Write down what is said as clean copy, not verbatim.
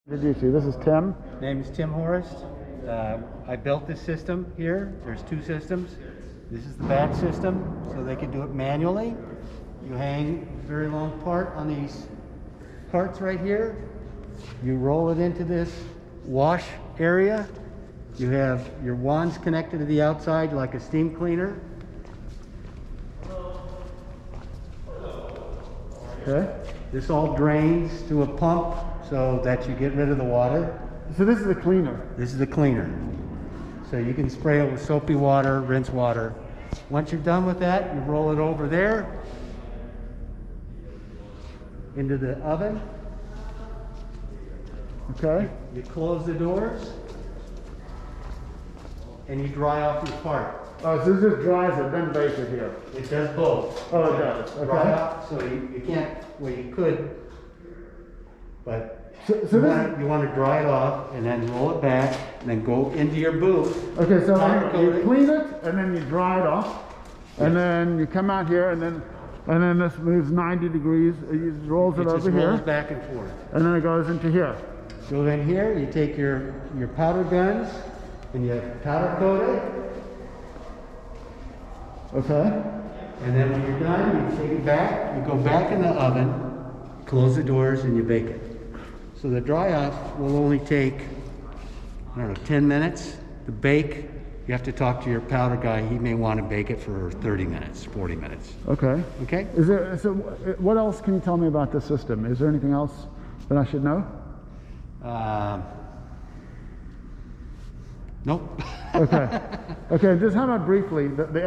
Introduce you. This is Tim. Name is Tim Horst. I built this system here. There's two systems. This is the batch system, so they can do it manually. You hang a very long part on these parts right here. You roll it into this wash area. You have your wands connected to the outside like a steam cleaner. Okay. This all drains to a pump so that you get rid of the water. So this is the cleaner. This is the cleaner. So you can spray it with soapy water, rinse water. Once you're done with that, you roll it over there into the oven. Okay. You close the doors and you dry off your part. Oh, so this just dries it, then bake it here. It does both. Oh, it does. Dry Okay. off, so you can't, well, you could, but So you want to dry it off and then roll it back and then go into your booth. Okay, so Powder then you coating. clean it and then you dry it off, and then you come out here and then this moves 90 degrees. It just rolls it It just over rolls here, back and forth. and then it goes into here. So then here, you take your powder guns and you powder coat it. Okay. And then when you're done, you take it back, you go back in the oven, close the doors, and you bake it. So the dry off will only take, I don't know, 10 minutes. The bake, you have to talk to your powder guy. He may want to bake it for 30 minutes, 40 minutes. Okay. Okay? Is there? So what else can you tell me about this system? Is there anything else that I should know? Nope. Okay. Okay. Just how about briefly the other.